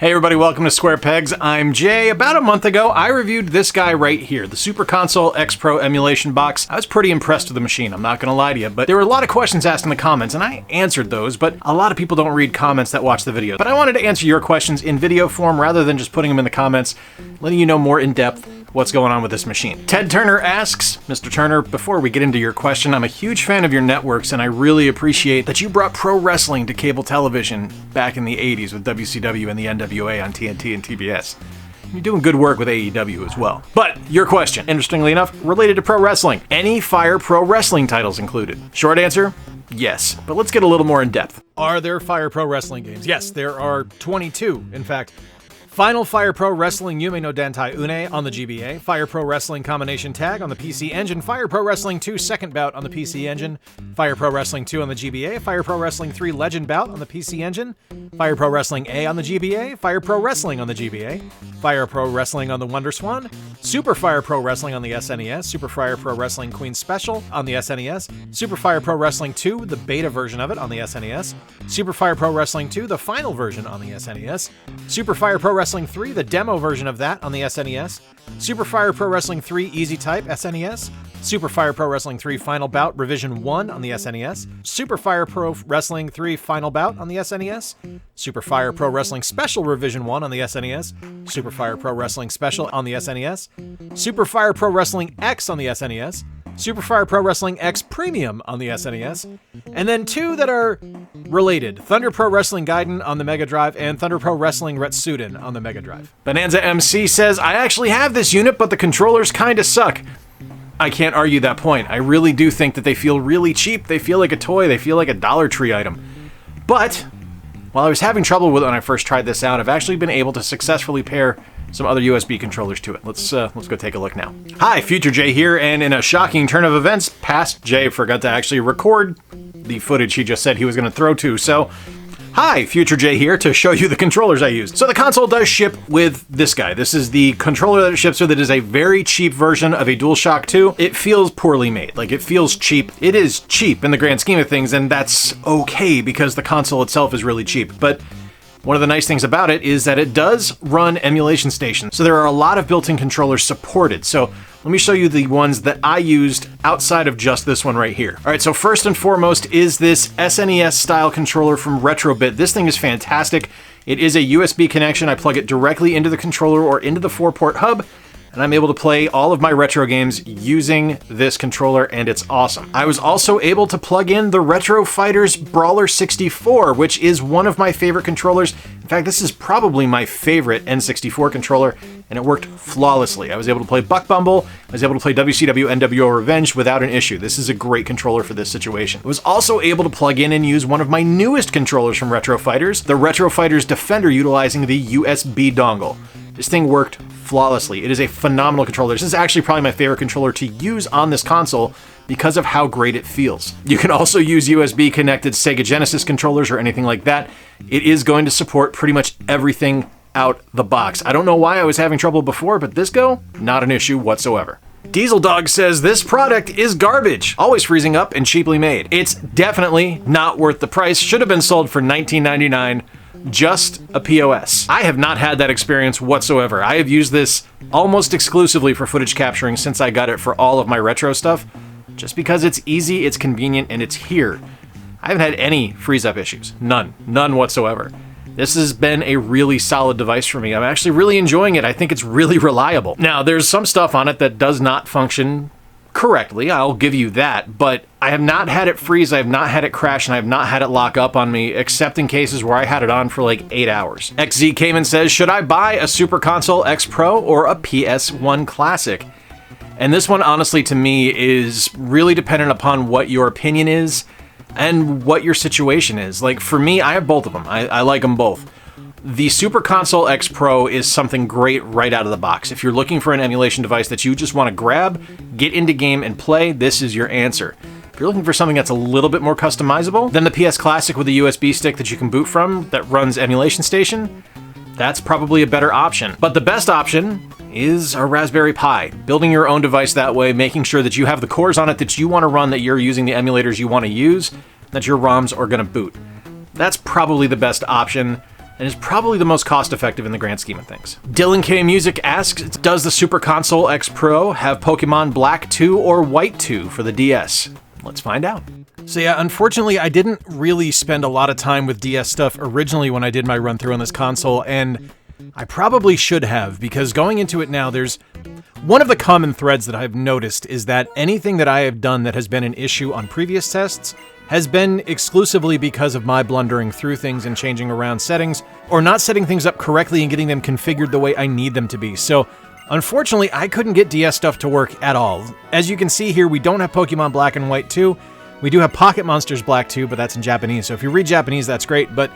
Hey everybody, welcome to Square Pegs. I'm Jay. About a month ago, I reviewed this guy right here, the Super Console X Pro emulation box. I was pretty impressed with the machine, I'm not gonna lie to you, but there were a lot of questions asked in the comments, and I answered those, but a lot of people don't read comments that watch the video. But I wanted to answer your questions in video form rather than just putting them in the comments, letting you know more in depth what's going on with this machine. Ted Turner asks, Mr. Turner, before we get into your question, I'm a huge fan of your networks and I really appreciate that you brought pro wrestling to cable television back in the 80s with WCW and the NWA on TNT and TBS. You're doing good work with AEW as well. But your question, interestingly enough, related to pro wrestling. Any Fire Pro Wrestling titles included? Short answer, yes. But let's get a little more in depth. Are there Fire Pro Wrestling games? Yes, there are 22, in fact. Final Fire Pro Wrestling Yume no Dantai Une on the GBA, Fire Pro Wrestling Combination Tag on the PC Engine, Fire Pro Wrestling 2 Second Bout on the PC Engine, Fire Pro Wrestling 2 on the GBA, Fire Pro Wrestling 3 Legend Bout on the PC Engine, Fire Pro Wrestling A on the GBA, Fire Pro Wrestling on the GBA, Fire Pro Wrestling on the Wonder Swan, Super Fire Pro Wrestling on the SNES, Super Fire Pro Wrestling Queen Special on the SNES, Super Fire Pro Wrestling 2, the beta version of it on the SNES, Super Fire Pro Wrestling 2, the final version on the SNES, Super Fire Pro Wrestling 3, the demo version of that on the SNES, Super Fire Pro Wrestling 3 Easy Type SNES, Super Fire Pro Wrestling 3 Final Bout Revision 1 on the SNES, Super Fire Pro Wrestling 3 Final Bout on the SNES, Super Fire Pro Wrestling Special Revision 1 on the SNES, Super Fire Pro Wrestling Special on the SNES, Super Fire Pro Wrestling X on the SNES, Super Fire Pro Wrestling X Premium on the SNES, and then two that are related, Thunder Pro Wrestling Gaiden on the Mega Drive and Thunder Pro Wrestling Retsuden on the Mega Drive. Bonanza MC says, I actually have this unit, but the controllers kinda suck. I can't argue that point. I really do think that they feel really cheap. They feel like a toy. They feel like a Dollar Tree item. But while I was having trouble with it when I first tried this out, I've actually been able to successfully pair some other USB controllers to it. Let's go take a look now. Hi, Future Jay here, and in a shocking turn of events, past Jay forgot to actually record the footage he just said he was going to throw to, so hi, Future Jay here to show you the controllers I used. So the console does ship with this guy. This is the controller that it ships with. It is a very cheap version of a DualShock 2. It feels poorly made. Like, it feels cheap. It is cheap in the grand scheme of things, and that's okay because the console itself is really cheap. But one of the nice things about it is that it does run emulation stations. So there are a lot of built-in controllers supported. So let me show you the ones that I used outside of just this one right here. All right, so first and foremost is this SNES style controller from Retrobit. This thing is fantastic. It is a USB connection. I plug it directly into the controller or into the 4-port hub, and I'm able to play all of my retro games using this controller, and it's awesome. I was also able to plug in the Retro Fighters Brawler 64, which is one of my favorite controllers. In fact, this is probably my favorite N64 controller, and it worked flawlessly. I was able to play Buck Bumble, I was able to play WCW NWO Revenge without an issue. This is a great controller for this situation. I was also able to plug in and use one of my newest controllers from Retro Fighters, the Retro Fighters Defender, utilizing the USB dongle. This thing worked flawlessly. It is a phenomenal controller. This is actually probably my favorite controller to use on this console because of how great it feels. You can also use USB connected Sega Genesis controllers or anything like that. It is going to support pretty much everything out the box. I don't know why I was having trouble before, but this go, not an issue whatsoever. Diesel Dog says, this product is garbage, always freezing up and cheaply made. It's definitely not worth the price. Should have been sold for $19.99. Just a POS. I have not had that experience whatsoever. I have used this almost exclusively for footage capturing since I got it for all of my retro stuff, just because it's easy, it's convenient, and it's here. I haven't had any freeze-up issues. None whatsoever. This has been a really solid device for me. I'm actually really enjoying it. I think it's really reliable. Now, there's some stuff on it that does not function correctly, I'll give you that, but I have not had it freeze, I have not had it crash, and I have not had it lock up on me, except in cases where I had it on for like 8 hours. XZ Cayman says, should I buy a Super Console X Pro or a PS1 Classic? And this one, honestly, to me, is really dependent upon what your opinion is and what your situation is. Like, for me, I have both of them. I like them both. The Super Console X Pro is something great right out of the box. If you're looking for an emulation device that you just want to grab, get into game, and play, this is your answer. If you're looking for something that's a little bit more customizable, then the PS Classic with a USB stick that you can boot from that runs Emulation Station, that's probably a better option. But the best option is a Raspberry Pi. Building your own device that way, making sure that you have the cores on it that you want to run, that you're using the emulators you want to use, that your ROMs are going to boot. That's probably the best option. and is probably the most cost-effective in the grand scheme of things. Dylan K. Music asks, does the Super Console X Pro have Pokemon Black 2 or White 2 for the DS? Let's find out. So yeah, unfortunately, I didn't really spend a lot of time with DS stuff originally when I did my run-through on this console, and I probably should have, because going into it now, there's one of the common threads that I've noticed is that anything that I have done that has been an issue on previous tests has been exclusively because of my blundering through things and changing around settings, or not setting things up correctly and getting them configured the way I need them to be. So, unfortunately, I couldn't get DS stuff to work at all. As you can see here, we don't have Pokemon Black and White 2. We do have Pocket Monsters Black 2, but that's in Japanese, so if you read Japanese, that's great, but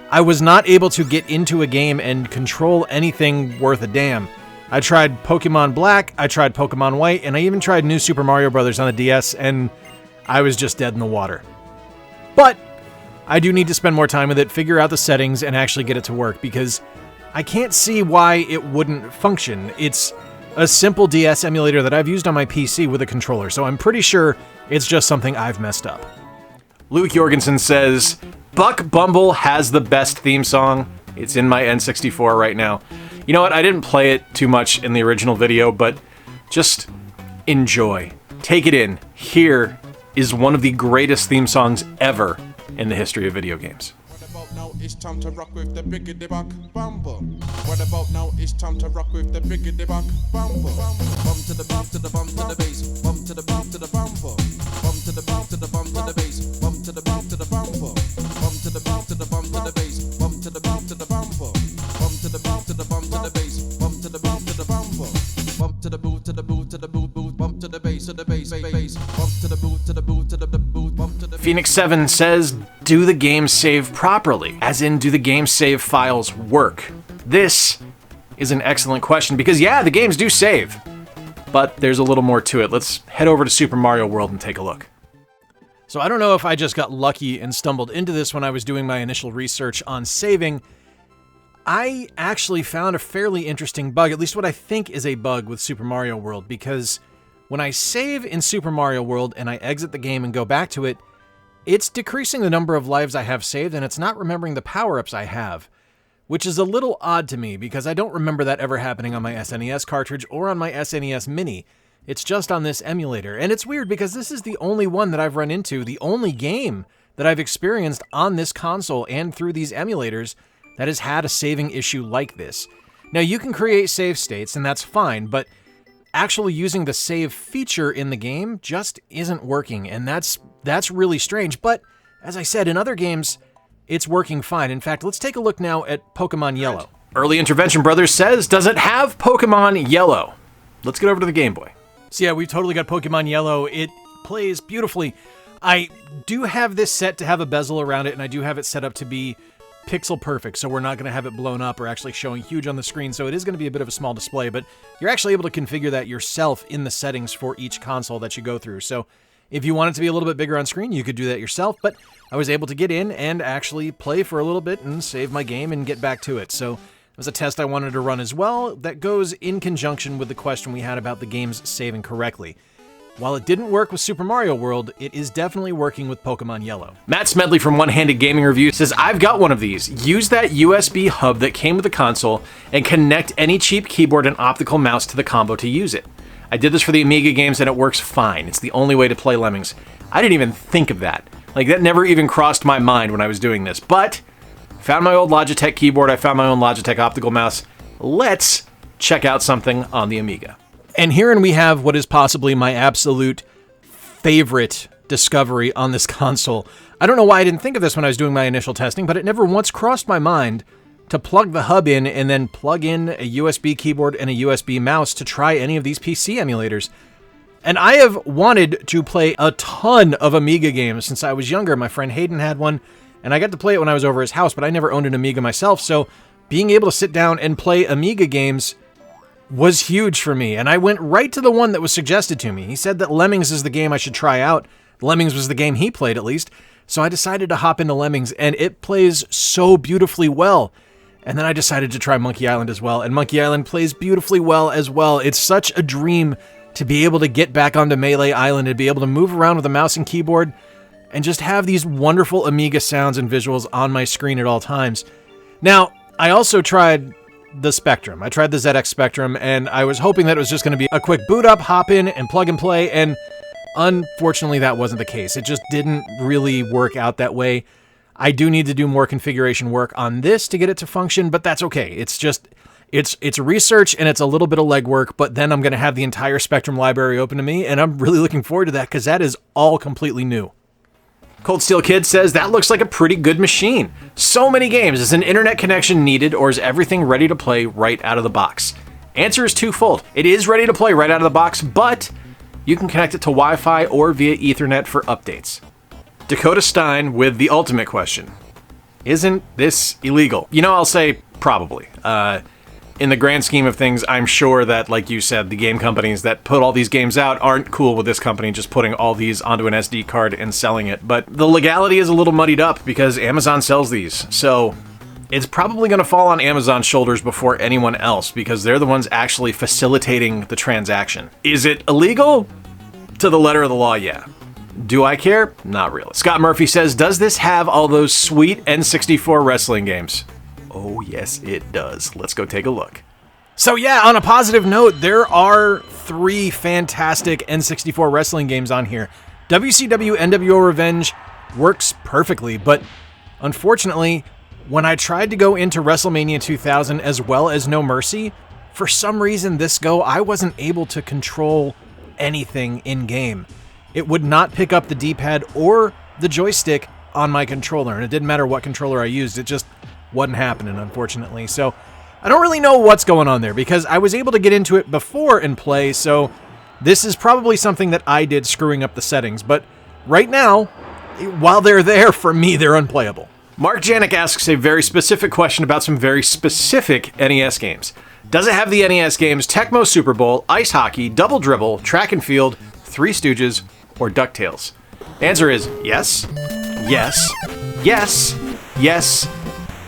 I was not able to get into a game and control anything worth a damn. I tried Pokemon Black, I tried Pokemon White, and I even tried New Super Mario Bros. On the DS, and I was just dead in the water. But I do need to spend more time with it, figure out the settings, and actually get it to work, because I can't see why it wouldn't function. It's a simple DS emulator that I've used on my PC with a controller, so I'm pretty sure it's just something I've messed up. Luke Jorgensen says, Buck Bumble has the best theme song. It's in my N64 right now. You know what, I didn't play it too much in the original video, but just enjoy. Take it in. Here is one of the greatest theme songs ever in the history of video games. What about now? It's time to rock with the biggity buck bumble. What about now? It's time to rock with the biggity buck bumble. Bump to the bump to the bump to the bass. Bump to the bump to the bumble. Bump to the bump to the bump to the bass. Bump to the bump to the bumble. Bump to the bump to the bump to the bass. Bump to the bump to the bumble. Bump to the bump to the bump to the bass. Bump to the bump to the bumble. Bump to the boot to the boot to the boot boot. Bump to the bass to the bass bass. Bump to the boot to the boot to the boot. Bump to the Phoenix 7 says, do the games save properly? As in, do the game save files work? This is an excellent question, because yeah, the games do save, but there's a little more to it. Let's head over to Super Mario World and take a look. So I don't know if I just got lucky and stumbled into this when I was doing my initial research on saving. I actually found a fairly interesting bug, at least what I think is a bug with Super Mario World, because when I save in Super Mario World and I exit the game and go back to it, it's decreasing the number of lives I have saved, and it's not remembering the power-ups I have, which is a little odd to me, because I don't remember that ever happening on my SNES cartridge or on my SNES Mini. It's just on this emulator, and it's weird because this is the only one that I've run into, the only game that I've experienced on this console and through these emulators that has had a saving issue like this. Now, you can create save states, and that's fine, but actually using the save feature in the game just isn't working, and that's really strange. But as I said, in other games, it's working fine. In fact, let's take a look now at Pokemon Yellow. Early Intervention Brothers says, does it have Pokemon Yellow? Let's get over to the Game Boy. So yeah, we've totally got Pokemon Yellow. It plays beautifully. I do have this set to have a bezel around it, and I do have it set up to be pixel perfect, so we're not going to have it blown up or actually showing huge on the screen, so it is going to be a bit of a small display, but you're actually able to configure that yourself in the settings for each console that you go through. So if you want it to be a little bit bigger on screen, you could do that yourself, but I was able to get in and actually play for a little bit and save my game and get back to it. So it was a test I wanted to run as well that goes in conjunction with the question we had about the games saving correctly. While it didn't work with Super Mario World, it is definitely working with Pokemon Yellow. Matt Smedley from One Handed Gaming Review says, I've got one of these. Use that USB hub that came with the console and connect any cheap keyboard and optical mouse to the combo to use it. I did this for the Amiga games and it works fine. It's the only way to play Lemmings. I didn't even think of that. Like, that never even crossed my mind when I was doing this. But, found my old Logitech keyboard, I found my own Logitech optical mouse. Let's check out something on the Amiga. And herein we have what is possibly my absolute favorite discovery on this console. I don't know why I didn't think of this when I was doing my initial testing, but it never once crossed my mind to plug the hub in and then plug in a USB keyboard and a USB mouse to try any of these PC emulators. And I have wanted to play a ton of Amiga games since I was younger. My friend Hayden had one, and I got to play it when I was over his house, but I never owned an Amiga myself, so being able to sit down and play Amiga games was huge for me, and I went right to the one that was suggested to me. He said that Lemmings is the game I should try out. Lemmings was the game he played, at least, so I decided to hop into Lemmings, and it plays so beautifully well. And then I decided to try Monkey Island as well, and Monkey Island plays beautifully well as well. It's such a dream to be able to get back onto Melee Island and be able to move around with a mouse and keyboard and just have these wonderful Amiga sounds and visuals on my screen at all times. Now, I also tried the Spectrum. I tried the ZX Spectrum, and I was hoping that it was just going to be a quick boot up, hop in, and plug and play, and unfortunately that wasn't the case. It just didn't really work out that way. I do need to do more configuration work on this to get it to function, but that's okay. It's just, it's research and it's a little bit of legwork, but then I'm going to have the entire Spectrum library open to me, and I'm really looking forward to that because that is all completely new. Cold Steel Kid says, that looks like a pretty good machine. So many games. Is an internet connection needed, or is everything ready to play right out of the box? Answer is twofold. It is ready to play right out of the box, but you can connect it to Wi-Fi or via Ethernet for updates. Dakota Stein with the ultimate question. Isn't this illegal? You know, I'll say probably. In the grand scheme of things, I'm sure that, like you said, the game companies that put all these games out aren't cool with this company just putting all these onto an SD card and selling it. But the legality is a little muddied up because Amazon sells these. So it's probably going to fall on Amazon's shoulders before anyone else because they're the ones actually facilitating the transaction. Is it illegal? To the letter of the law, yeah. Do I care? Not really. Scott Murphy says, does this have all those sweet N64 wrestling games? Oh, yes, it does. Let's go take a look. So yeah, on a positive note, there are 3 fantastic N64 wrestling games on here. WCW NWO Revenge works perfectly, but unfortunately, when I tried to go into WrestleMania 2000 as well as No Mercy, for some reason this go, I wasn't able to control anything in-game. It would not pick up the D-pad or the joystick on my controller, and it didn't matter what controller I used, it just wasn't happening, unfortunately. So I don't really know what's going on there, because I was able to get into it before and play, so this is probably something that I did screwing up the settings, but right now, while they're there, for me, they're unplayable. Mark Janik asks a very specific question about some very specific NES games. Does it have the NES games Tecmo Super Bowl, Ice Hockey, Double Dribble, Track and Field, Three Stooges, or DuckTales? Answer is yes, yes, yes, yes,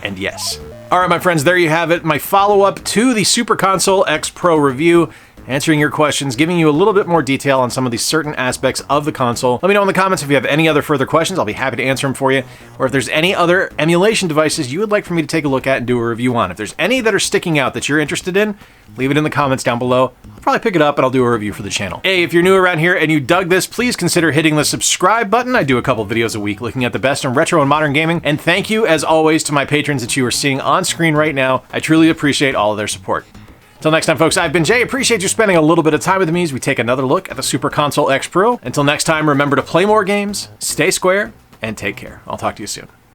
and yes. All right, my friends, there you have it. My follow-up to the Super Console X Pro review, answering your questions, giving you a little bit more detail on some of these certain aspects of the console. Let me know in the comments if you have any other further questions. I'll be happy to answer them for you. Or if there's any other emulation devices you would like for me to take a look at and do a review on. If there's any that are sticking out that you're interested in, leave it in the comments down below. I'll probably pick it up and I'll do a review for the channel. Hey, if you're new around here and you dug this, please consider hitting the subscribe button. I do a couple videos a week looking at the best in retro and modern gaming. And thank you, as always, to my patrons that you are seeing on screen right now. I truly appreciate all of their support. Until next time, folks, I've been Jay. Appreciate you spending a little bit of time with me as we take another look at the Super Console X Pro. Until next time, remember to play more games, stay square, and take care. I'll talk to you soon.